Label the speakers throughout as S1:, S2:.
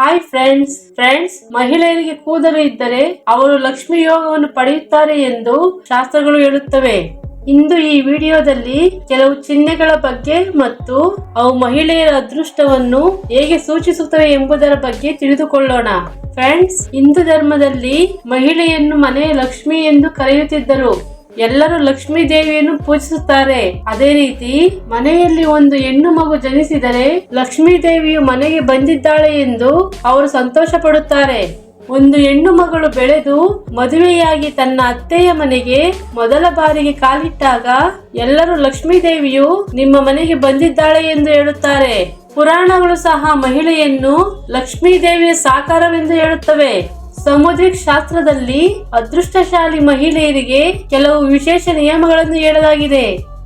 S1: Hi friends ಮಹಿಳೆಯರಿಗೆ ಕೂದಲು ಇದ್ದರೆ ಅವರು ಲಕ್ಷ್ಮಿ ಯೋಗವನ್ನು ಪಡೆಯುತ್ತಾರೆ ಎಂದು ಶಾಸ್ತ್ರಗಳು ಹೇಳುತ್ತವೆ. ಇಂದು ಈ ವಿಡಿಯೋದಲ್ಲಿ ಕೆಲವು ಚಿಹ್ನೆಗಳ ಬಗ್ಗೆ ಮತ್ತು ಅವು ಮಹಿಳೆಯರ ಅದೃಷ್ಟವನ್ನು ಹೇಗೆ ಸೂಚಿಸುತ್ತವೆ ಎಂಬುದರ ಬಗ್ಗೆ ತಿಳಿದುಕೊಳ್ಳೋಣ. ಫ್ರೆಂಡ್ಸ್, ಹಿಂದೂ ಧರ್ಮದಲ್ಲಿ ಮಹಿಳೆಯನ್ನು ಮನೆಯ ಲಕ್ಷ್ಮಿ ಎಂದು ಕರೆಯುತ್ತಿದ್ದರು. ಎಲ್ಲರೂ ಲಕ್ಷ್ಮೀ ದೇವಿಯನ್ನು ಪೂಜಿಸುತ್ತಾರೆ. ಅದೇ ರೀತಿ ಮನೆಯಲ್ಲಿ ಒಂದು ಹೆಣ್ಣು ಮಗು ಜನಿಸಿದರೆ ಲಕ್ಷ್ಮೀ ದೇವಿಯು ಮನೆಗೆ ಬಂದಿದ್ದಾಳೆ ಎಂದು ಅವರು ಸಂತೋಷ ಪಡುತ್ತಾರೆ. ಒಂದು ಹೆಣ್ಣು ಮಗಳು ಬೆಳೆದು ಮದುವೆಯಾಗಿ ತನ್ನ ಅತ್ತೆಯ ಮನೆಗೆ ಮೊದಲ ಬಾರಿಗೆ ಕಾಲಿಟ್ಟಾಗ ಎಲ್ಲರೂ ಲಕ್ಷ್ಮೀ ದೇವಿಯು ನಿಮ್ಮ ಮನೆಗೆ ಬಂದಿದ್ದಾಳೆ ಎಂದು ಹೇಳುತ್ತಾರೆ. ಪುರಾಣಗಳು ಸಹ ಮಹಿಳೆಯನ್ನು ಲಕ್ಷ್ಮೀ ದೇವಿಯ ಸಾಕಾರವೆಂದು ಹೇಳುತ್ತವೆ. ಸಾಮುದ್ರಿಕ ಶಾಸ್ತ್ರದಲ್ಲಿ ಅದೃಷ್ಟಶಾಲಿ ಮಹಿಳೆಯರಿಗೆ ಕೆಲವು ವಿಶೇಷ ನಿಯಮಗಳನ್ನು ಹೇಳಲಾಗಿದೆ.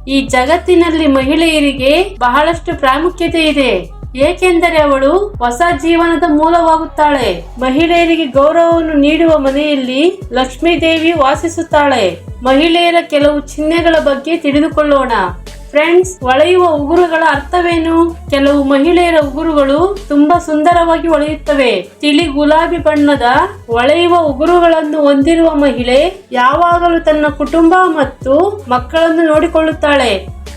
S1: ಈ ಜಗತ್ತಿನಲ್ಲಿ ಮಹಿಳೆಯರಿಗೆ ಬಹಳಷ್ಟು ಪ್ರಾಮುಖ್ಯತೆ ಇದೆ, ಏಕೆಂದರೆ ಅವಳು ಹೊಸ ಜೀವನದ ಮೂಲವಾಗುತ್ತಾಳೆ. ಮಹಿಳೆಯರಿಗೆ ಗೌರವವನ್ನು ನೀಡುವ ಮನೆಯಲ್ಲಿ ಲಕ್ಷ್ಮೀ ದೇವಿ ವಾಸಿಸುತ್ತಾಳೆ. ಮಹಿಳೆಯರ ಕೆಲವು ಚಿಹ್ನೆಗಳ ಬಗ್ಗೆ ತಿಳಿದುಕೊಳ್ಳೋಣ. ಫ್ರೆಂಡ್ಸ್, ಹೊಳೆಯುವ ಉಗುರುಗಳ ಅರ್ಥವೇನು? ಕೆಲವು ಮಹಿಳೆಯರ ಉಗುರುಗಳು ತುಂಬಾ ಸುಂದರವಾಗಿ ಹೊಳೆಯುತ್ತವೆ. ತಿಳಿ ಗುಲಾಬಿ ಬಣ್ಣದ ಹೊಳೆಯುವ ಉಗುರುಗಳನ್ನು ಹೊಂದಿರುವ ಮಹಿಳೆ ಯಾವಾಗಲೂ ತನ್ನ ಕುಟುಂಬ ಮತ್ತು ಮಕ್ಕಳನ್ನು ನೋಡಿಕೊಳ್ಳುತ್ತಾಳೆ.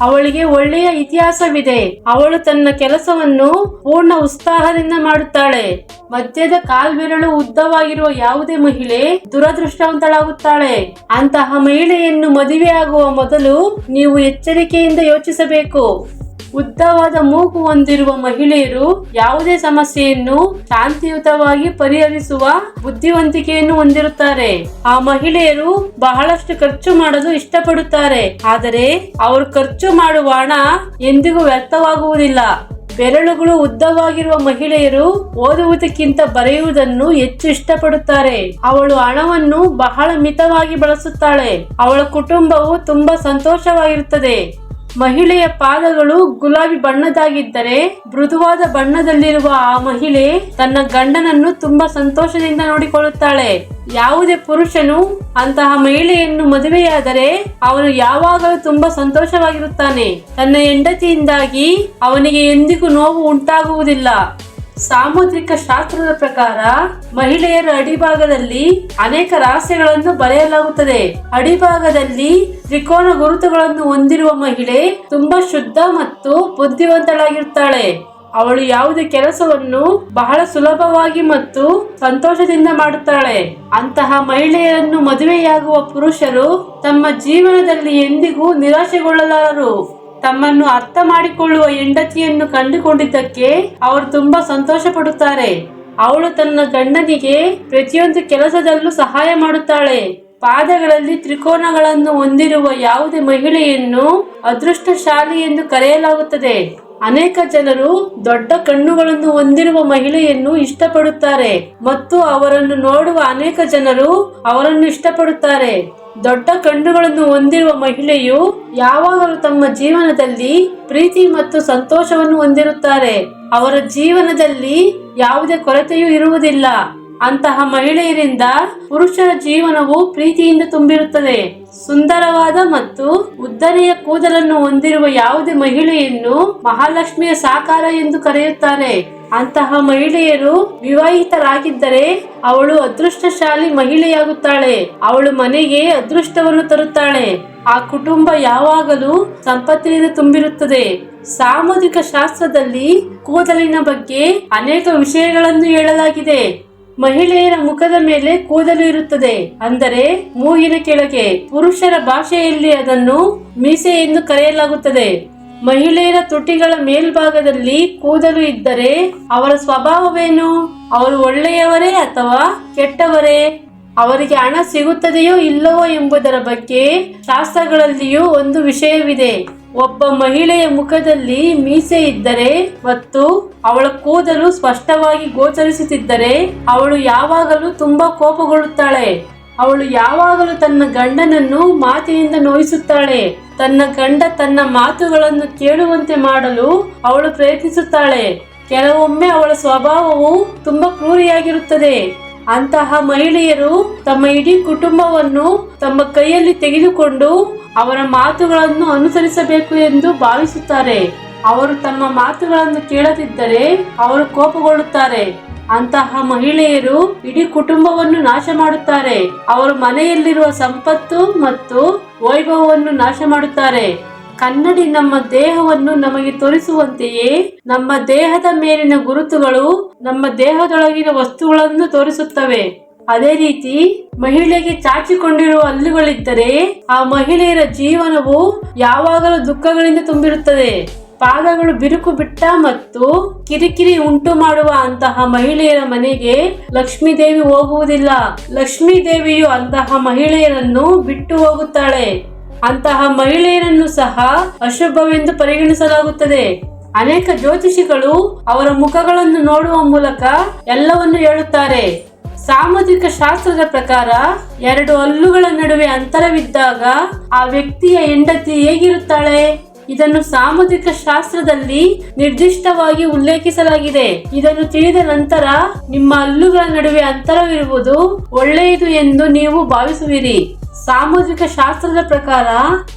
S1: ಅವಳಿಗೆ ಒಳ್ಳೆಯ ಇತಿಹಾಸವಿದೆ. ಅವಳು ತನ್ನ ಕೆಲಸವನ್ನು ಪೂರ್ಣ ಉತ್ಸಾಹದಿಂದ ಮಾಡುತ್ತಾಳೆ. ಮಧ್ಯದ ಕಾಲ್ಬೆರಳು ಉದ್ದವಾಗಿರುವ ಯಾವುದೇ ಮಹಿಳೆ ದುರದೃಷ್ಟವಂತಳಾಗುತ್ತಾಳೆ. ಅಂತಹ ಮಹಿಳೆಯನ್ನು ಮದುವೆಯಾಗುವ ಮೊದಲು ನೀವು ಎಚ್ಚರಿಕೆಯಿಂದ ಯೋಚಿಸಬೇಕು. ಉದ್ದವಾದ ಮೂಗು ಹೊಂದಿರುವ ಮಹಿಳೆಯರು ಯಾವುದೇ ಸಮಸ್ಯೆಯನ್ನು ಶಾಂತಿಯುತವಾಗಿ ಪರಿಹರಿಸುವ ಬುದ್ಧಿವಂತಿಕೆಯನ್ನು ಹೊಂದಿರುತ್ತಾರೆ. ಆ ಮಹಿಳೆಯರು ಬಹಳಷ್ಟು ಖರ್ಚು ಮಾಡಲು ಇಷ್ಟಪಡುತ್ತಾರೆ, ಆದರೆ ಅವರು ಖರ್ಚು ಮಾಡುವ ಹಣ ಎಂದಿಗೂ ವ್ಯರ್ಥವಾಗುವುದಿಲ್ಲ. ಬೆರಳುಗಳು ಉದ್ದವಾಗಿರುವ ಮಹಿಳೆಯರು ಓದುವುದಕ್ಕಿಂತ ಬರೆಯುವುದನ್ನು ಹೆಚ್ಚು ಇಷ್ಟಪಡುತ್ತಾರೆ. ಅವಳು ಹಣವನ್ನು ಬಹಳ ಮಿತವಾಗಿ ಬಳಸುತ್ತಾಳೆ. ಅವಳ ಕುಟುಂಬವು ತುಂಬಾ ಸಂತೋಷವಾಗಿರುತ್ತದೆ. ಮಹಿಳೆಯ ಪಾದಗಳು ಗುಲಾಬಿ ಬಣ್ಣದಾಗಿದ್ದರೆ ಮೃದುವಾದ ಬಣ್ಣದಲ್ಲಿರುವ ಆ ಮಹಿಳೆ ತನ್ನ ಗಂಡನನ್ನು ತುಂಬಾ ಸಂತೋಷದಿಂದ ನೋಡಿಕೊಳ್ಳುತ್ತಾಳೆ. ಯಾವುದೇ ಪುರುಷನು ಅಂತಹ ಮಹಿಳೆಯನ್ನು ಮದುವೆಯಾದರೆ ಅವನು ಯಾವಾಗಲೂ ತುಂಬಾ ಸಂತೋಷವಾಗಿರುತ್ತಾನೆ. ತನ್ನ ಹೆಂಡತಿಯಿಂದಾಗಿ ಅವನಿಗೆ ಎಂದಿಗೂ ನೋವು ಉಂಟಾಗುವುದಿಲ್ಲ. ಸಾಮುದ್ರಿಕ ಶಾಸ್ತ್ರದ ಪ್ರಕಾರ ಮಹಿಳೆಯರ ಅಡಿಭಾಗದಲ್ಲಿ ಅನೇಕ ರಹಸ್ಯಗಳನ್ನು ಬರೆಯಲಾಗುತ್ತದೆ. ಅಡಿಭಾಗದಲ್ಲಿ ತ್ರಿಕೋನ ಗುರುತುಗಳನ್ನು ಹೊಂದಿರುವ ಮಹಿಳೆ ತುಂಬಾ ಶುದ್ಧ ಮತ್ತು ಬುದ್ಧಿವಂತಳಾಗಿರುತ್ತಾಳೆ. ಅವಳು ಯಾವುದೇ ಕೆಲಸವನ್ನು ಬಹಳ ಸುಲಭವಾಗಿ ಮತ್ತು ಸಂತೋಷದಿಂದ ಮಾಡುತ್ತಾಳೆ. ಅಂತಹ ಮಹಿಳೆಯರನ್ನು ಮದುವೆಯಾಗುವ ಪುರುಷರು ತಮ್ಮ ಜೀವನದಲ್ಲಿ ಎಂದಿಗೂ ನಿರಾಶೆಗೊಳ್ಳಲಾರರು. ತಮ್ಮನ್ನು ಅರ್ಥ ಮಾಡಿಕೊಳ್ಳುವ ಹೆಂಡತಿಯನ್ನು ಕಂಡುಕೊಂಡಿದ್ದಕ್ಕೆ ಅವರು ತುಂಬಾ ಸಂತೋಷ ಪಡುತ್ತಾರೆ. ಅವಳು ತನ್ನ ಗಂಡನಿಗೆ ಪ್ರತಿಯೊಂದು ಕೆಲಸದಲ್ಲೂ ಸಹಾಯ ಮಾಡುತ್ತಾಳೆ. ಪಾದಗಳಲ್ಲಿ ತ್ರಿಕೋನಗಳನ್ನು ಹೊಂದಿರುವ ಯಾವುದೇ ಮಹಿಳೆಯನ್ನು ಅದೃಷ್ಟಶಾಲಿ ಎಂದು ಕರೆಯಲಾಗುತ್ತದೆ. ಅನೇಕ ಜನರು ದೊಡ್ಡ ಕಣ್ಣುಗಳನ್ನು ಹೊಂದಿರುವ ಮಹಿಳೆಯನ್ನು ಇಷ್ಟಪಡುತ್ತಾರೆ ಮತ್ತು ಅವರನ್ನು ನೋಡುವ ಅನೇಕ ಜನರು ಅವರನ್ನು ಇಷ್ಟಪಡುತ್ತಾರೆ. ದೊಡ್ಡ ಕಣ್ಣುಗಳನ್ನು ಹೊಂದಿರುವ ಮಹಿಳೆಯು ಯಾವಾಗಲೂ ತಮ್ಮ ಜೀವನದಲ್ಲಿ ಪ್ರೀತಿ ಮತ್ತು ಸಂತೋಷವನ್ನು ಹೊಂದಿರುತ್ತಾರೆ. ಅವರ ಜೀವನದಲ್ಲಿ ಯಾವುದೇ ಕೊರತೆಯೂ ಇರುವುದಿಲ್ಲ. ಅಂತಹ ಮಹಿಳೆಯರಿಂದ ಪುರುಷರ ಜೀವನವು ಪ್ರೀತಿಯಿಂದ ತುಂಬಿರುತ್ತದೆ. ಸುಂದರವಾದ ಮತ್ತು ಉದ್ದನೆಯ ಕೂದಲನ್ನು ಹೊಂದಿರುವ ಯಾವುದೇ ಮಹಿಳೆಯನ್ನು ಮಹಾಲಕ್ಷ್ಮಿಯ ಸಾಕಾರ ಎಂದು ಕರೆಯುತ್ತಾರೆ. ಅಂತಹ ಮಹಿಳೆಯರು ವಿವಾಹಿತರಾಗಿದ್ದರೆ ಅವಳು ಅದೃಷ್ಟಶಾಲಿ ಮಹಿಳೆಯಾಗುತ್ತಾಳೆ. ಅವಳು ಮನೆಗೆ ಅದೃಷ್ಟವನ್ನು ತರುತ್ತಾಳೆ. ಆ ಕುಟುಂಬ ಯಾವಾಗಲೂ ಸಂಪತ್ತಿನಿಂದ ತುಂಬಿರುತ್ತದೆ. ಸಾಮುದ್ರಿಕ ಶಾಸ್ತ್ರದಲ್ಲಿ ಕೂದಲಿನ ಬಗ್ಗೆ ಅನೇಕ ವಿಷಯಗಳನ್ನು ಹೇಳಲಾಗಿದೆ. ಮಹಿಳೆಯರ ಮುಖದ ಮೇಲೆ ಕೂದಲು ಇರುತ್ತದೆ, ಅಂದರೆ ಮೂಗಿನ ಕೆಳಗೆ. ಪುರುಷರ ಭಾಷೆಯಲ್ಲಿ ಅದನ್ನು ಮೀಸೆ ಎಂದು ಕರೆಯಲಾಗುತ್ತದೆ. ಮಹಿಳೆಯರ ತುಟಿಗಳ ಮೇಲ್ಭಾಗದಲ್ಲಿ ಕೂದಲು ಇದ್ದರೆ ಅವರ ಸ್ವಭಾವವೇನು? ಅವರು ಒಳ್ಳೆಯವರೇ ಅಥವಾ ಕೆಟ್ಟವರೇ? ಅವರಿಗೆ ಹಣ ಸಿಗುತ್ತದೆಯೋ ಇಲ್ಲವೋ ಎಂಬುದರ ಬಗ್ಗೆ ಶಾಸ್ತ್ರಗಳಲ್ಲಿಯೂ ಒಂದು ವಿಷಯವಿದೆ. ಒಬ್ಬ ಮಹಿಳೆಯ ಮುಖದಲ್ಲಿ ಮೀಸೆ ಇದ್ದರೆ ಮತ್ತು ಅವಳ ಕೂದಲು ಸ್ಪಷ್ಟವಾಗಿ ಗೋಚರಿಸುತ್ತಿದ್ದರೆ ಅವಳು ಯಾವಾಗಲೂ ತುಂಬಾ ಕೋಪಗೊಳ್ಳುತ್ತಾಳೆ. ಅವಳು ಯಾವಾಗಲೂ ತನ್ನ ಗಂಡನನ್ನು ಮಾತಿನಿಂದ ನೋಯಿಸುತ್ತಾಳೆ. ತನ್ನ ಗಂಡ ತನ್ನ ಮಾತುಗಳನ್ನು ಕೇಳುವಂತೆ ಮಾಡಲು ಅವಳು ಪ್ರಯತ್ನಿಸುತ್ತಾಳೆ. ಕೆಲವೊಮ್ಮೆ ಅವಳ ಸ್ವಭಾವವು ತುಂಬಾ ಕ್ರೂರಿಯಾಗಿರುತ್ತದೆ. ಅಂತಹ ಮಹಿಳೆಯರು ತಮ್ಮ ಇಡೀ ಕುಟುಂಬವನ್ನು ತಮ್ಮ ಕೈಯಲ್ಲಿ ತೆಗೆದುಕೊಂಡು ಅವರ ಮಾತುಗಳನ್ನು ಅನುಸರಿಸಬೇಕು ಎಂದು ಭಾವಿಸುತ್ತಾರೆ. ಅವರು ತಮ್ಮ ಮಾತುಗಳನ್ನು ಕೇಳದಿದ್ದರೆ ಅವರು ಕೋಪಗೊಳ್ಳುತ್ತಾರೆ. ಅಂತಹ ಮಹಿಳೆಯರು ಇಡೀ ಕುಟುಂಬವನ್ನು ನಾಶ ಮಾಡುತ್ತಾರೆ. ಅವರು ಮನೆಯಲ್ಲಿರುವ ಸಂಪತ್ತು ಮತ್ತು ವೈಭವವನ್ನು ನಾಶ ಮಾಡುತ್ತಾರೆ. ಕನ್ನಡಿ ನಮ್ಮ ದೇಹವನ್ನು ನಮಗೆ ತೋರಿಸುವಂತೆಯೇ ನಮ್ಮ ದೇಹದ ಮೇಲಿನ ಗುರುತುಗಳು ನಮ್ಮ ದೇಹದೊಳಗಿನ ವಸ್ತುಗಳನ್ನು ತೋರಿಸುತ್ತವೆ. ಅದೇ ರೀತಿ ಮಹಿಳೆಗೆ ಚಾಚಿಕೊಂಡಿರುವ ಹಲ್ಲುಗಳಿದ್ದರೆ ಆ ಮಹಿಳೆಯರ ಜೀವನವು ಯಾವಾಗಲೂ ದುಃಖಗಳಿಂದ ತುಂಬಿರುತ್ತದೆ. ಪಾದಗಳು ಬಿರುಕು ಬಿಟ್ಟ ಮತ್ತು ಕಿರಿಕಿರಿ ಉಂಟು ಮಾಡುವ ಅಂತಹ ಮಹಿಳೆಯರ ಮನೆಗೆ ಲಕ್ಷ್ಮೀ ದೇವಿ ಹೋಗುವುದಿಲ್ಲ. ಲಕ್ಷ್ಮೀ ದೇವಿಯು ಅಂತಹ ಮಹಿಳೆಯರನ್ನು ಬಿಟ್ಟು ಹೋಗುತ್ತಾಳೆ. ಅಂತಹ ಮಹಿಳೆಯರನ್ನು ಸಹ ಅಶುಭವೆಂದು ಪರಿಗಣಿಸಲಾಗುತ್ತದೆ. ಅನೇಕ ಜ್ಯೋತಿಷಿಗಳು ಅವರ ಮುಖಗಳನ್ನು ನೋಡುವ ಮೂಲಕ ಎಲ್ಲವನ್ನು ಹೇಳುತ್ತಾರೆ. ಸಾಮುದ್ರಿಕ ಶಾಸ್ತ್ರದ ಪ್ರಕಾರ 2 ಹಲ್ಲುಗಳ ನಡುವೆ ಅಂತರವಿದ್ದಾಗ ಆ ವ್ಯಕ್ತಿಯ ಹೆಂಡತಿ ಹೇಗಿರುತ್ತಾಳೆ? ಇದನ್ನು ಸಾಮುದ್ರಿಕ ಶಾಸ್ತ್ರದಲ್ಲಿ ನಿರ್ದಿಷ್ಟವಾಗಿ ಉಲ್ಲೇಖಿಸಲಾಗಿದೆ. ಇದನ್ನು ತಿಳಿದ ನಂತರ ನಿಮ್ಮ ಹಲ್ಲುಗಳ ನಡುವೆ ಅಂತರವಿರುವುದು ಒಳ್ಳೆಯದು ಎಂದು ನೀವು ಭಾವಿಸುವಿರಿ. ಸಾಮುದ್ರಿಕ ಶಾಸ್ತ್ರದ ಪ್ರಕಾರ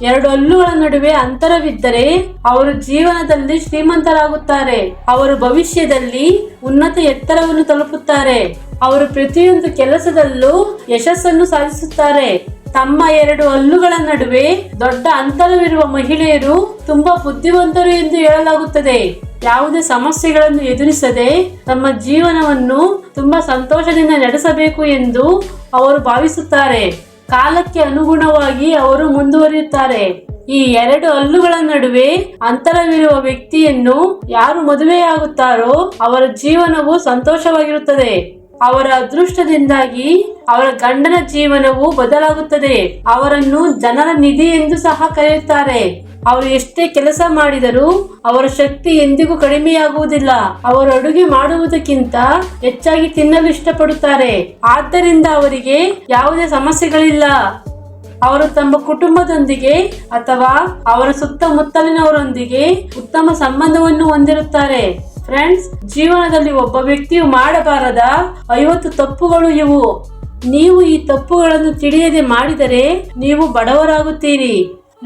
S1: 2 ಹಲ್ಲುಗಳ ನಡುವೆ ಅಂತರವಿದ್ದರೆ ಅವರು ಜೀವನದಲ್ಲಿ ಶ್ರೀಮಂತರಾಗುತ್ತಾರೆ. ಅವರು ಭವಿಷ್ಯದಲ್ಲಿ ಉನ್ನತ ಎತ್ತರವನ್ನು ತಲುಪುತ್ತಾರೆ. ಅವರು ಪ್ರತಿಯೊಂದು ಕೆಲಸದಲ್ಲೂ ಯಶಸ್ಸನ್ನು ಸಾಧಿಸುತ್ತಾರೆ. ತಮ್ಮ 2 ಹಲ್ಲುಗಳ ನಡುವೆ ದೊಡ್ಡ ಅಂತರವಿರುವ ಮಹಿಳೆಯರು ತುಂಬಾ ಬುದ್ಧಿವಂತರು ಎಂದು ಹೇಳಲಾಗುತ್ತದೆ. ಯಾವುದೇ ಸಮಸ್ಯೆಗಳನ್ನು ಎದುರಿಸದೆ ತಮ್ಮ ಜೀವನವನ್ನು ತುಂಬಾ ಸಂತೋಷದಿಂದ ನಡೆಸಬೇಕು ಎಂದು ಅವರು ಭಾವಿಸುತ್ತಾರೆ. ಕಾಲಕ್ಕೆ ಅನುಗುಣವಾಗಿ ಅವರು ಮುಂದುವರಿಯುತ್ತಾರೆ. ಈ 2 ಹಲ್ಲುಗಳ ನಡುವೆ ಅಂತರವಿರುವ ವ್ಯಕ್ತಿಯನ್ನು ಯಾರು ಮದುವೆಯಾಗುತ್ತಾರೋ ಅವರ ಜೀವನವು ಸಂತೋಷವಾಗಿರುತ್ತದೆ. ಅವರ ಅದೃಷ್ಟದಿಂದಾಗಿ ಅವರ ಗಂಡನ ಜೀವನವು ಬದಲಾಗುತ್ತದೆ. ಅವರನ್ನು ಜನರ ನಿಧಿ ಎಂದು ಸಹ ಕರೆಯುತ್ತಾರೆ. ಅವರು ಎಷ್ಟೇ ಕೆಲಸ ಮಾಡಿದರೂ ಅವರ ಶಕ್ತಿ ಎಂದಿಗೂ ಕಡಿಮೆಯಾಗುವುದಿಲ್ಲ. ಅವರು ಅಡುಗೆ ಮಾಡುವುದಕ್ಕಿಂತ ಹೆಚ್ಚಾಗಿ ತಿನ್ನಲು ಇಷ್ಟಪಡುತ್ತಾರೆ. ಆದ್ದರಿಂದ ಅವರಿಗೆ ಯಾವುದೇ ಸಮಸ್ಯೆಗಳಿಲ್ಲ. ಅವರು ತಮ್ಮ ಕುಟುಂಬದೊಂದಿಗೆ ಅಥವಾ ಅವರ ಸುತ್ತಮುತ್ತಲಿನವರೊಂದಿಗೆ ಉತ್ತಮ ಸಂಬಂಧವನ್ನು ಹೊಂದಿರುತ್ತಾರೆ. ಫ್ರೆಂಡ್ಸ್, ಜೀವನದಲ್ಲಿ ಒಬ್ಬ ವ್ಯಕ್ತಿಯು ಮಾಡಬಾರದ 50 ತಪ್ಪುಗಳು ಇವು. ನೀವು ಈ ತಪ್ಪುಗಳನ್ನು ತಿಳಿಯದೆ ಮಾಡಿದರೆ ನೀವು ಬಡವರಾಗುತ್ತೀರಿ.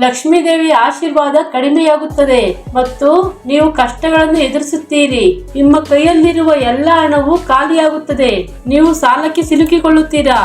S1: ಲಕ್ಷ್ಮೀ ದೇವಿಯ ಆಶೀರ್ವಾದ ಕಡಿಮೆಯಾಗುತ್ತದೆ ಮತ್ತು ನೀವು ಕಷ್ಟಗಳನ್ನು ಎದುರಿಸುತ್ತೀರಿ. ನಿಮ್ಮ ಕೈಯಲ್ಲಿರುವ ಎಲ್ಲ ಹಣವು ಖಾಲಿಯಾಗುತ್ತದೆ. ನೀವು ಸಾಲಕ್ಕೆ ಸಿಲುಕಿಕೊಳ್ಳುತ್ತೀರಾ.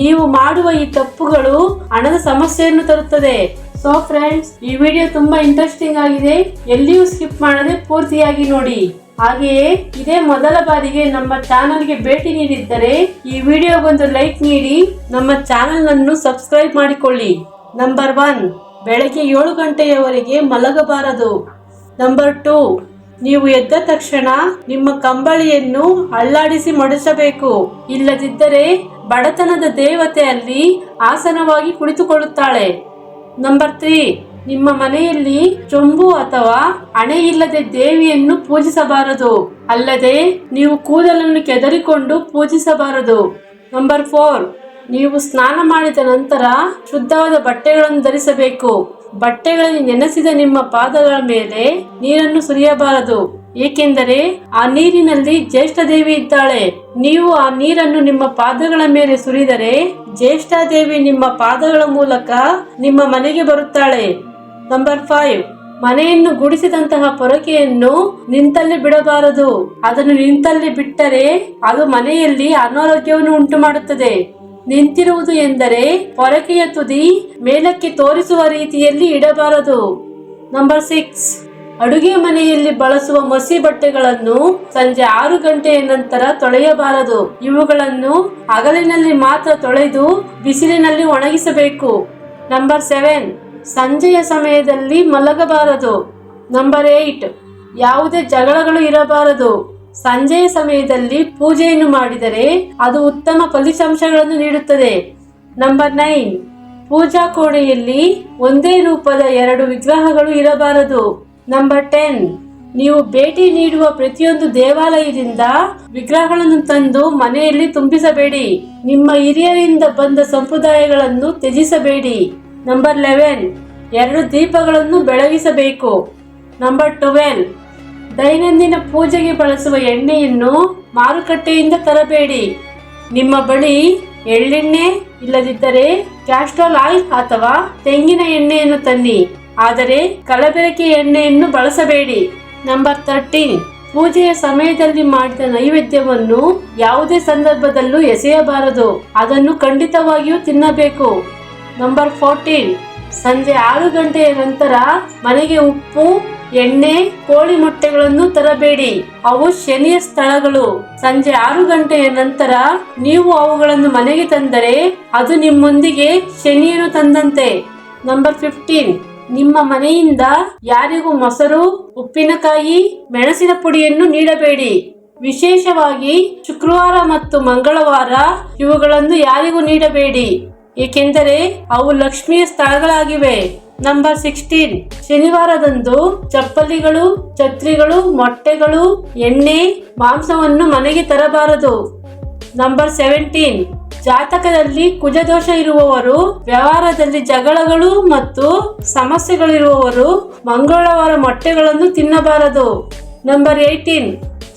S1: ನೀವು ಮಾಡುವ ಈ ತಪ್ಪುಗಳು ಹಣದ ಸಮಸ್ಯೆಯನ್ನು ತರುತ್ತದೆ. ಸೊ ಫ್ರೆಂಡ್ಸ್, ಈ ವಿಡಿಯೋ ತುಂಬಾ ಇಂಟ್ರೆಸ್ಟಿಂಗ್ ಆಗಿದೆ. ಎಲ್ಲಿಯೂ ಸ್ಕಿಪ್ ಮಾಡದೆ ಪೂರ್ತಿಯಾಗಿ ನೋಡಿ. ಹಾಗೆಯೇ ಇದೇ ಮೊದಲ ಬಾರಿಗೆ ನಮ್ಮ ಚಾನಲ್ಗೆ ಭೇಟಿ ನೀಡಿದ್ದರೆ ಈ ವಿಡಿಯೋಗೊಂದು ಲೈಕ್ ನೀಡಿ ನಮ್ಮ ಚಾನೆಲ್ ಅನ್ನು ಸಬ್ಸ್ಕ್ರೈಬ್ ಮಾಡಿಕೊಳ್ಳಿ. ನಂಬರ್ 1, ಬೆಳಗ್ಗೆ 7 ಗಂಟೆಯವರೆಗೆ ಮಲಗಬಾರದು. ನಂಬರ್ 2, ನೀವು ಎದ್ದ ತಕ್ಷಣ ನಿಮ್ಮ ಕಂಬಳಿಯನ್ನು ಅಲ್ಲಾಡಿಸಿ ಮಡಿಸಬೇಕು. ಇಲ್ಲದಿದ್ದರೆ ಬಡತನದ ದೇವತೆ ಅಲ್ಲಿ ಆಸನವಾಗಿ ಕುಳಿತುಕೊಳ್ಳುತ್ತಾಳೆ. ನಂಬರ್ 3, ನಿಮ್ಮ ಮನೆಯಲ್ಲಿ ಚೊಂಬು ಅಥವಾ ಹಣೆ ಇಲ್ಲದೆ ದೇವಿಯನ್ನು ಪೂಜಿಸಬಾರದು. ಅಲ್ಲದೆ ನೀವು ಕೂದಲನ್ನು ಕೆದರಿಕೊಂಡು ಪೂಜಿಸಬಾರದು. ನಂಬರ್ 4, ನೀವು ಸ್ನಾನ ಮಾಡಿದ ನಂತರ ಶುದ್ಧವಾದ ಬಟ್ಟೆಗಳನ್ನು ಧರಿಸಬೇಕು. ಬಟ್ಟೆಗಳಲ್ಲಿ ನೆನೆಸಿದ ನಿಮ್ಮ ಪಾದಗಳ ಮೇಲೆ ನೀರನ್ನು ಸುರಿಯಬಾರದು. ಏಕೆಂದರೆ ಆ ನೀರಿನಲ್ಲಿ ಜ್ಯೇಷ್ಠ ದೇವಿ ಇದ್ದಾಳೆ. ನೀವು ಆ ನೀರನ್ನು ನಿಮ್ಮ ಪಾದಗಳ ಮೇಲೆ ಸುರಿದರೆ ಜ್ಯೇಷ್ಠಾದೇವಿ ನಿಮ್ಮ ಪಾದಗಳ ಮೂಲಕ ನಿಮ್ಮ ಮನೆಗೆ ಬರುತ್ತಾಳೆ. ನಂಬರ್ 5, ಮನೆಯನ್ನು ಗುಡಿಸಿದಂತಹ ಪೊರಕೆಯನ್ನು ನಿಂತಲ್ಲಿ ಬಿಡಬಾರದು. ಅದನ್ನು ನಿಂತಲ್ಲಿ ಬಿಟ್ಟರೆ ಅದು ಮನೆಯಲ್ಲಿ ಅನಾರೋಗ್ಯವನ್ನು ಉಂಟು ಮಾಡುತ್ತದೆ. ನಿಂತಿರುವುದು ಎಂದರೆ ಪೊರಕೆಯ ತುದಿ ಮೇಲಕ್ಕೆ ತೋರಿಸುವ ರೀತಿಯಲ್ಲಿ ಇಡಬಾರದು. ನಂಬರ್ 6, ಅಡುಗೆ ಮನೆಯಲ್ಲಿ ಬಳಸುವ ಮಸಿ ಬಟ್ಟೆಗಳನ್ನು ಸಂಜೆ 6 ಗಂಟೆಯ ನಂತರ ತೊಳೆಯಬಾರದು. ಇವುಗಳನ್ನು ಹಗಲಿನಲ್ಲಿ ಮಾತ್ರ ತೊಳೆದು ಬಿಸಿಲಿನಲ್ಲಿ ಒಣಗಿಸಬೇಕು. ನಂಬರ್ 7, ಸಂಜೆಯ ಸಮಯದಲ್ಲಿ ಮಲಗಬಾರದು. ನಂಬರ್ 8, ಯಾವುದೇ ಜಗಳಗಳು ಇರಬಾರದು. ಸಂಜೆಯ ಸಮಯದಲ್ಲಿ ಪೂಜೆಯನ್ನು ಮಾಡಿದರೆ ಅದು ಉತ್ತಮ ಫಲಿತಾಂಶಗಳನ್ನು ನೀಡುತ್ತದೆ. ನಂಬರ್ 9, ಪೂಜಾ ಕೋಣೆಯಲ್ಲಿ ಒಂದೇ ರೂಪದ 2 ವಿಗ್ರಹಗಳು ಇರಬಾರದು. ನಂಬರ್ 10, ನೀವು ಭೇಟಿ ನೀಡುವ ಪ್ರತಿಯೊಂದು ದೇವಾಲಯದಿಂದ ವಿಗ್ರಹಗಳನ್ನು ತಂದು ಮನೆಯಲ್ಲಿ ತುಂಬಿಸಬೇಡಿ. ನಿಮ್ಮ ಹಿರಿಯರಿಂದ ಬಂದ ಸಂಪ್ರದಾಯಗಳನ್ನು ತ್ಯಜಿಸಬೇಡಿ. ನಂಬರ್ 11, 2 ದೀಪಗಳನ್ನು ಬೆಳಗಿಸಬೇಕು. ನಂಬರ್ 12, ದೈನಂದಿನ ಪೂಜೆಗೆ ಬಳಸುವ ಎಣ್ಣೆಯನ್ನು ಮಾರುಕಟ್ಟೆಯಿಂದ ತರಬೇಡಿ. ನಿಮ್ಮ ಬಳಿ ಎಳ್ಳೆಣ್ಣೆ ಇಲ್ಲದಿದ್ದರೆ ಕ್ಯಾಸ್ಟ್ರಾಲ್ ಆಯಿಲ್ ಅಥವಾ ತೆಂಗಿನ ಎಣ್ಣೆಯನ್ನು ತನ್ನಿ. ಆದರೆ ಕಲಬೆರಕೆ ಎಣ್ಣೆಯನ್ನು ಬಳಸಬೇಡಿ. ನಂಬರ್ 13, ಪೂಜೆಯ ಸಮಯದಲ್ಲಿ ಮಾಡಿದ ನೈವೇದ್ಯವನ್ನು ಯಾವುದೇ ಸಂದರ್ಭದಲ್ಲೂ ಎಸೆಯಬಾರದು, ಅದನ್ನು ಖಂಡಿತವಾಗಿಯೂ ತಿನ್ನಬೇಕು. ನಂಬರ್ 14, ಸಂಜೆ 6 ಗಂಟೆಯ ನಂತರ ಮನೆಗೆ ಉಪ್ಪು, ಎಣ್ಣೆ, ಕೋಳಿ ಮೊಟ್ಟೆಗಳನ್ನು ತರಬೇಡಿ. ಅವು ಶನಿಯ ಸ್ಥಳಗಳು. ಸಂಜೆ 6 ಗಂಟೆಯ ನಂತರ ನೀವು ಅವುಗಳನ್ನು ಮನೆಗೆ ತಂದರೆ ಅದು ನಿಮ್ಮೊಂದಿಗೆ ಶನಿಯನ್ನು ತಂದಂತೆ. ನಂಬರ್ 15, ನಿಮ್ಮ ಮನೆಯಿಂದ ಯಾರಿಗೂ ಮೊಸರು, ಉಪ್ಪಿನಕಾಯಿ, ಮೆಣಸಿನ ಪುಡಿಯನ್ನು ನೀಡಬೇಡಿ. ವಿಶೇಷವಾಗಿ ಶುಕ್ರವಾರ ಮತ್ತು ಮಂಗಳವಾರ ಇವುಗಳನ್ನು ಯಾರಿಗೂ ನೀಡಬೇಡಿ, ಏಕೆಂದರೆ ಅವು ಲಕ್ಷ್ಮಿಯ ಸ್ಥಳಗಳಾಗಿವೆ. ನಂಬರ್ 16, ಶನಿವಾರದಂದು ಚಪ್ಪಲಿಗಳು, ಛತ್ರಿಗಳು, ಮೊಟ್ಟೆಗಳು, ಎಣ್ಣೆ, ಮಾಂಸವನ್ನು ಮನೆಗೆ ತರಬಾರದು. ನಂಬರ್ 17, ಜಾತಕದಲ್ಲಿ ಕುಜದೋಷ ಇರುವವರು, ವ್ಯವಹಾರದಲ್ಲಿ ಜಗಳಗಳು ಮತ್ತು ಸಮಸ್ಯೆಗಳಿರುವವರು ಮಂಗಳವಾರ ಮೊಟ್ಟೆಗಳನ್ನು ತಿನ್ನಬಾರದು. ನಂಬರ್ 18,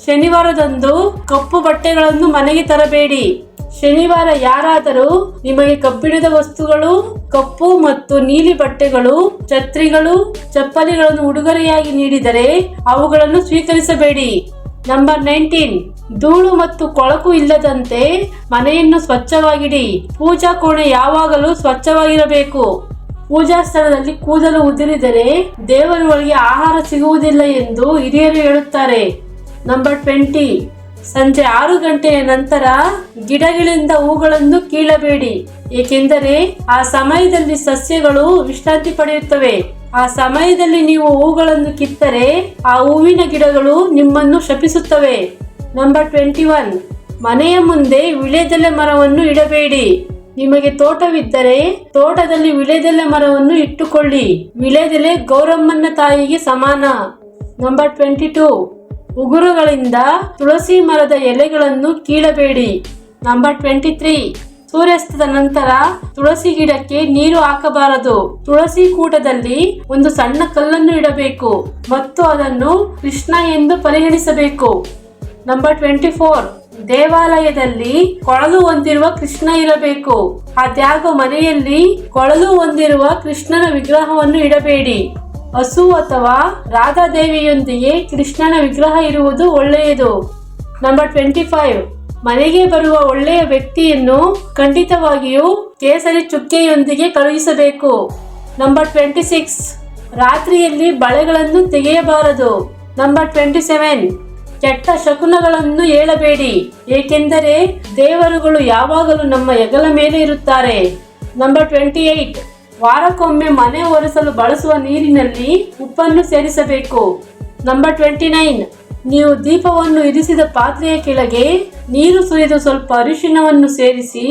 S1: ಶನಿವಾರದಂದು ಕಪ್ಪು ಬಟ್ಟೆಗಳನ್ನು ಮನೆಗೆ ತರಬೇಡಿ. ಶನಿವಾರ ಯಾರಾದರೂ ನಿಮಗೆ ಕಬ್ಬಿಣದ ವಸ್ತುಗಳು, ಕಪ್ಪು ಮತ್ತು ನೀಲಿ ಬಟ್ಟೆಗಳು, ಛತ್ರಿಗಳು, ಚಪ್ಪಲಿಗಳನ್ನು ಉಡುಗೊರೆಯಾಗಿ ನೀಡಿದರೆ ಅವುಗಳನ್ನು ಸ್ವೀಕರಿಸಬೇಡಿ. ನಂಬರ್ 19, ಧೂಳು ಮತ್ತು ಕೊಳಕು ಇಲ್ಲದಂತೆ ಮನೆಯನ್ನು ಸ್ವಚ್ಛವಾಗಿಡಿ. ಪೂಜಾ ಕೋಣೆ ಯಾವಾಗಲೂ ಸ್ವಚ್ಛವಾಗಿರಬೇಕು. ಪೂಜಾ ಸ್ಥಳದಲ್ಲಿ ಕೂದಲು ಉದುರಿದರೆ ದೇವರುಗಳಿಗೆ ಆಹಾರ ಸಿಗುವುದಿಲ್ಲ ಎಂದು ಹಿರಿಯರು ಹೇಳುತ್ತಾರೆ. ನಂಬರ್ 20, ಸಂಜೆ 6 ಗಂಟೆಯ ನಂತರ ಗಿಡಗಳಿಂದ ಹೂಗಳನ್ನು ಕೀಳಬೇಡಿ, ಏಕೆಂದರೆ ಆ ಸಮಯದಲ್ಲಿ ಸಸ್ಯಗಳು ವಿಶ್ರಾಂತಿ ಪಡೆಯುತ್ತವೆ. ಆ ಸಮಯದಲ್ಲಿ ನೀವು ಹೂಗಳನ್ನು ಕಿತ್ತರೆ ಆ ಹೂವಿನ ಗಿಡಗಳು ನಿಮ್ಮನ್ನು ಶಪಿಸುತ್ತವೆ. ನಂಬರ್ 21, ಮನೆಯ ಮುಂದೆ ವಿಳೆದೆಲೆ ಮರವನ್ನು ಇಡಬೇಡಿ. ನಿಮಗೆ ತೋಟವಿದ್ದರೆ ತೋಟದಲ್ಲಿ ವಿಳೆದೆಲೆ ಮರವನ್ನು ಇಟ್ಟುಕೊಳ್ಳಿ. ವಿಳೆದೆಲೆ ಗೌರಮ್ಮನ ತಾಯಿಗೆ ಸಮಾನ. ನಂಬರ್ 22, ಉಗುರುಗಳಿಂದ ತುಳಸಿ ಮರದ ಎಲೆಗಳನ್ನು ಕೀಳಬೇಡಿ. ನಂಬರ್ 23, ಸೂರ್ಯಾಸ್ತದ ನಂತರ ತುಳಸಿ ಗಿಡಕ್ಕೆ ನೀರು ಹಾಕಬಾರದು. ತುಳಸಿ ಕೂಟದಲ್ಲಿ ಒಂದು ಸಣ್ಣ ಕಲ್ಲನ್ನು ಇಡಬೇಕು ಮತ್ತು ಅದನ್ನು ಕೃಷ್ಣ ಎಂದು ಪರಿಗಣಿಸಬೇಕು. ನಂಬರ್ 24, ದೇವಾಲಯದಲ್ಲಿ ಕೊಳಲು ಹೊಂದಿರುವ ಕೃಷ್ಣ ಇರಬೇಕು. ಆದ್ಯಾಗೋ ಮನೆಯಲ್ಲಿ ಕೊಳಲು ಹೊಂದಿರುವ ಕೃಷ್ಣನ ವಿಗ್ರಹವನ್ನು ಇಡಬೇಡಿ. ಹಸು ಅಥವಾ ರಾಧಾದೇವಿಯೊಂದಿಗೆ ಕೃಷ್ಣನ ವಿಗ್ರಹ ಇರುವುದು ಒಳ್ಳೆಯದು. ನಂಬರ್ 25, ಮನೆಗೆ ಬರುವ ಒಳ್ಳೆಯ ವ್ಯಕ್ತಿಯನ್ನು ಖಂಡಿತವಾಗಿಯೂ ಕೇಸರಿ ಚುಕ್ಕೆಯೊಂದಿಗೆ ಕಳುಹಿಸಬೇಕು. ನಂಬರ್ 26, ರಾತ್ರಿಯಲ್ಲಿ ಬಳೆಗಳನ್ನು ತೆಗೆಯಬಾರದು. ನಂಬರ್ 27, ಕೆಟ್ಟ ಶಕುನಗಳನ್ನು ಹೇಳಬೇಡಿ, ಏಕೆಂದರೆ ದೇವರುಗಳು ಯಾವಾಗಲೂ ನಮ್ಮ ಹೆಗಲ ಮೇಲೆ ಇರುತ್ತಾರೆ. ನಂಬರ್ 28, ವಾರಕ್ಕೊಮ್ಮೆ ಮನೆ ಒರೆಸಲು ಬಳಸುವ ನೀರಿನಲ್ಲಿ ಉಪ್ಪನ್ನು ಸೇರಿಸಬೇಕು. ನಂಬರ್ 29, ನೀವು ದೀಪವನ್ನು ಇರಿಸಿದ ಪಾತ್ರೆಯ ಕೆಳಗೆ ನೀರು ಸುರಿದು ಸ್ವಲ್ಪ ಅರಿಶಿನವನ್ನು ಸೇರಿಸಿ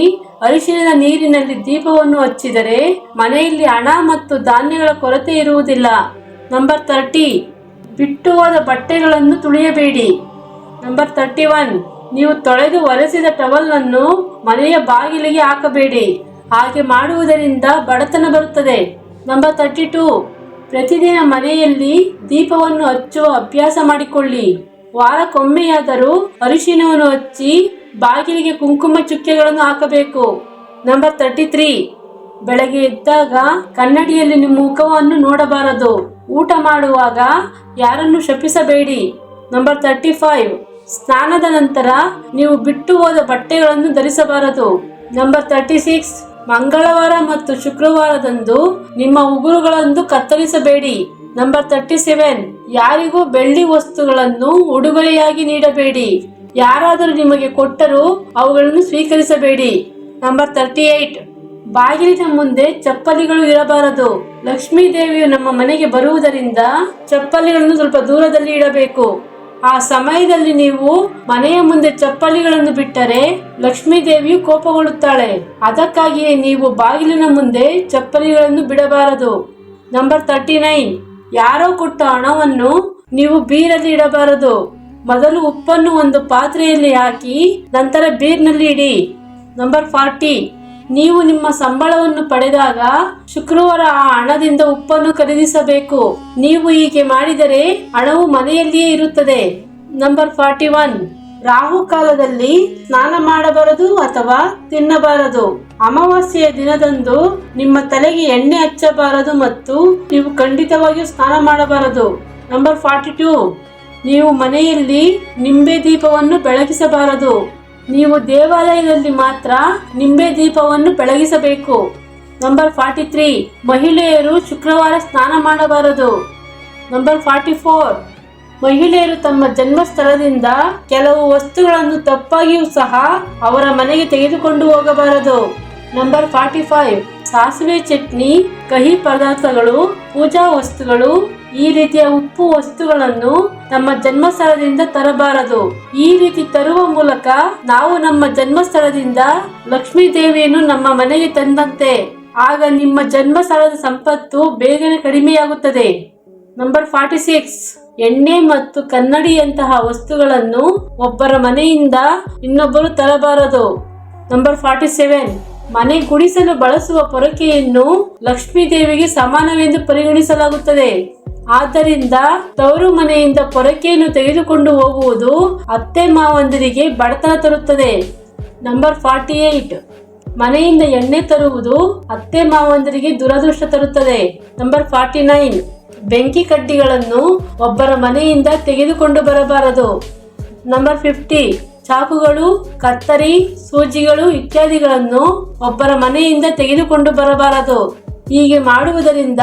S1: ಅರಿಶಿನದ ನೀರಿನಲ್ಲಿ ದೀಪವನ್ನು ಹಚ್ಚಿದರೆ ಮನೆಯಲ್ಲಿ ಹಣ ಮತ್ತು ಧಾನ್ಯಗಳ ಕೊರತೆ ಇರುವುದಿಲ್ಲ. ನಂಬರ್ 30, ಬಿಟ್ಟು ಹೋದ ಬಟ್ಟೆಗಳನ್ನು ತುಳಿಯಬೇಡಿ. ನಂಬರ್ 31, ನೀವು ತೊಳೆದು ಒರೆಸಿದ ಟವಲ್ ಅನ್ನು ಮನೆಯ ಬಾಗಿಲಿಗೆ ಹಾಕಬೇಡಿ. ಹಾಗೆ ಮಾಡುವುದರಿಂದ ಬಡತನ ಬರುತ್ತದೆ. ನಂಬರ್ 32, ಪ್ರತಿದಿನ ಮನೆಯಲ್ಲಿ ದೀಪವನ್ನು ಹಚ್ಚುವ ಅಭ್ಯಾಸ ಮಾಡಿಕೊಳ್ಳಿ. ವಾರಕ್ಕೊಮ್ಮೆಯಾದರೂ ಅರಿಶಿನವನ್ನು ಹಚ್ಚಿ ಬಾಗಿಲಿಗೆ ಕುಂಕುಮ ಚುಕ್ಕೆಗಳನ್ನು ಹಾಕಬೇಕು. ನಂಬರ್ 33, ಬೆಳಗ್ಗೆ ಎದ್ದಾಗ ಕನ್ನಡಿಯಲ್ಲಿ ನಿಮ್ಮ ಮುಖವನ್ನು ನೋಡಬಾರದು. ಊಟ ಮಾಡುವಾಗ ಯಾರನ್ನು ಶಪಿಸಬೇಡಿ. ನಂಬರ್ 35, ಸ್ನಾನದ ನಂತರ ನೀವು ಬಿಟ್ಟು ಹೋದ ಬಟ್ಟೆಗಳನ್ನು ಧರಿಸಬಾರದು. ನಂಬರ್ 36, ಮಂಗಳವಾರ ಮತ್ತು ಶುಕ್ರವಾರದಂದು ನಿಮ್ಮ ಉಗುರುಗಳನ್ನು ಕತ್ತರಿಸಬೇಡಿ. ನಂಬರ್ 37, ಯಾರಿಗೂ ಬೆಳ್ಳಿ ವಸ್ತುಗಳನ್ನು ಉಡುಗೊರೆಯಾಗಿ ನೀಡಬೇಡಿ. ಯಾರಾದರೂ ನಿಮಗೆ ಕೊಟ್ಟರೂ ಅವುಗಳನ್ನು ಸ್ವೀಕರಿಸಬೇಡಿ. ನಂಬರ್ 38, ಬಾಗಿಲಿನ ಮುಂದೆ ಚಪ್ಪಲಿಗಳು ಇರಬಾರದು. ಲಕ್ಷ್ಮೀ ದೇವಿಯು ನಮ್ಮ ಮನೆಗೆ ಬರುವುದರಿಂದ ಚಪ್ಪಲಿಗಳನ್ನು ಸ್ವಲ್ಪ ದೂರದಲ್ಲಿ ಇಡಬೇಕು. ಆ ಸಮಯದಲ್ಲಿ ನೀವು ಮನೆಯ ಮುಂದೆ ಚಪ್ಪಲಿಗಳನ್ನು ಬಿಟ್ಟರೆ ಲಕ್ಷ್ಮೀ ದೇವಿಯು ಕೋಪಗೊಳ್ಳುತ್ತಾಳೆ. ಅದಕ್ಕಾಗಿಯೇ ನೀವು ಬಾಗಿಲಿನ ಮುಂದೆ ಚಪ್ಪಲಿಗಳನ್ನು ಬಿಡಬಾರದು. ನಂಬರ್ 39, ಯಾರೋ ಕೊಟ್ಟ ಹಣವನ್ನು ನೀವು ಬೀರಲ್ಲಿ ಇಡಬಾರದು. ಮೊದಲು ಉಪ್ಪನ್ನು ಒಂದು ಪಾತ್ರೆಯಲ್ಲಿ ಹಾಕಿ ನಂತರ ಬೀರ್ನಲ್ಲಿ ಇಡಿ. ನಂಬರ್ 40, ನೀವು ನಿಮ್ಮ ಸಂಬಳವನ್ನು ಪಡೆದಾಗ ಶುಕ್ರವಾರ ಆ ಹಣದಿಂದ ಉಪ್ಪನ್ನು ಖರೀದಿಸಬೇಕು. ನೀವು ಹೀಗೆ ಮಾಡಿದರೆ ಹಣವು ಮನೆಯಲ್ಲಿಯೇ ಇರುತ್ತದೆ. ನಂಬರ್ 41, ರಾಹುಕಾಲದಲ್ಲಿ ಸ್ನಾನ ಮಾಡಬಾರದು ಅಥವಾ ತಿನ್ನಬಾರದು. ಅಮಾವಾಸ್ಯೆಯ ದಿನದಂದು ನಿಮ್ಮ ತಲೆಗೆ ಎಣ್ಣೆ ಹಚ್ಚಬಾರದು ಮತ್ತು ನೀವು ಖಂಡಿತವಾಗಿಯೂ ಸ್ನಾನ ಮಾಡಬಾರದು. ನಂಬರ್ 42, ನೀವು ಮನೆಯಲ್ಲಿ ನಿಂಬೆ ದೀಪವನ್ನು ಬೆಳಗಿಸಬಾರದು. ನೀವು ದೇವಾಲಯದಲ್ಲಿ ಮಾತ್ರ ನಿಂಬೆ ದೀಪವನ್ನು ಬೆಳಗಿಸಬೇಕು. ನಂಬರ್ 43, ಮಹಿಳೆಯರು ಶುಕ್ರವಾರ ಸ್ನಾನ ಮಾಡಬಾರದು. ನಂಬರ್ 44, ಮಹಿಳೆಯರು ತಮ್ಮ ಜನ್ಮಸ್ಥಳದಿಂದ ಕೆಲವು ವಸ್ತುಗಳನ್ನು ತಪ್ಪಾಗಿಯೂ ಸಹ ಅವರ ಮನೆಗೆ ತೆಗೆದುಕೊಂಡು ಹೋಗಬಾರದು. ನಂಬರ್ 45, ಸಾಸಿವೆ ಚಟ್ನಿ, ಕಹಿ ಪದಾರ್ಥಗಳು, ಪೂಜಾ ವಸ್ತುಗಳು, ಈ ರೀತಿಯ ಉಪ್ಪು ವಸ್ತುಗಳನ್ನು ನಮ್ಮ ಜನ್ಮಸ್ಥಳದಿಂದ ತರಬಾರದು. ಈ ರೀತಿ ತರುವ ಮೂಲಕ ನಾವು ನಮ್ಮ ಜನ್ಮಸ್ಥಳದಿಂದ ಲಕ್ಷ್ಮೀ ದೇವಿಯನ್ನು ನಮ್ಮ ಮನೆಗೆ ತಂದಂತೆ. ಆಗ ನಿಮ್ಮ ಜನ್ಮಸ್ಥಳದ ಸಂಪತ್ತು ಬೇಗನೆ ಕಡಿಮೆಯಾಗುತ್ತದೆ. ನಂಬರ್ 46, ಎಣ್ಣೆ ಮತ್ತು ಕನ್ನಡಿಯಂತಹ ವಸ್ತುಗಳನ್ನು ಒಬ್ಬರ ಮನೆಯಿಂದ ಇನ್ನೊಬ್ಬರು ತರಬಾರದು. ನಂಬರ್ 47, ಮನೆ ಗುಡಿಸಲು ಬಳಸುವ ಪೊರಕೆಯನ್ನು ಲಕ್ಷ್ಮೀ ದೇವಿಗೆ ಸಮಾನವೆಂದು ಪರಿಗಣಿಸಲಾಗುತ್ತದೆ. ಆದ್ದರಿಂದ ತವರು ಮನೆಯಿಂದ ಪೊರಕೆಯನ್ನು ತೆಗೆದುಕೊಂಡು ಹೋಗುವುದು ಅತ್ತೆ ಮಾವಂದಿರಿಗೆ ಬಡತನ ತರುತ್ತದೆ. ನಂಬರ್ 48, ಮನೆಯಿಂದ ಎಣ್ಣೆ ತರುವುದು ಅತ್ತೆ ಮಾವಂದಿರಿಗೆ ದುರದೃಷ್ಟ ತರುತ್ತದೆ. ನಂಬರ್ 49, ಬೆಂಕಿ ಕಡ್ಡಿಗಳನ್ನು ಒಬ್ಬರ ಮನೆಯಿಂದ ತೆಗೆದುಕೊಂಡು ಬರಬಾರದು. ನಂಬರ್ 50, ಚಾಕುಗಳು, ಕತ್ತರಿ, ಸೂಜಿಗಳು ಇತ್ಯಾದಿಗಳನ್ನು ಒಬ್ಬರ ಮನೆಯಿಂದ ತೆಗೆದುಕೊಂಡು ಬರಬಾರದು. ಹೀಗೆ ಮಾಡುವುದರಿಂದ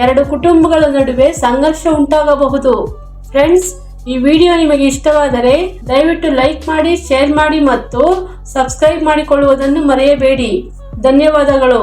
S1: ಎರಡು ಕುಟುಂಬಗಳ ನಡುವೆ ಸಂಘರ್ಷ ಉಂಟಾಗಬಹುದು. ಫ್ರೆಂಡ್ಸ್, ಈ ವಿಡಿಯೋ ನಿಮಗೆ ಇಷ್ಟವಾದರೆ ದಯವಿಟ್ಟು ಲೈಕ್ ಮಾಡಿ, ಶೇರ್ ಮಾಡಿ ಮತ್ತು ಸಬ್ಸ್ಕ್ರೈಬ್ ಮಾಡಿಕೊಳ್ಳುವುದನ್ನು ಮರೆಯಬೇಡಿ. ಧನ್ಯವಾದಗಳು.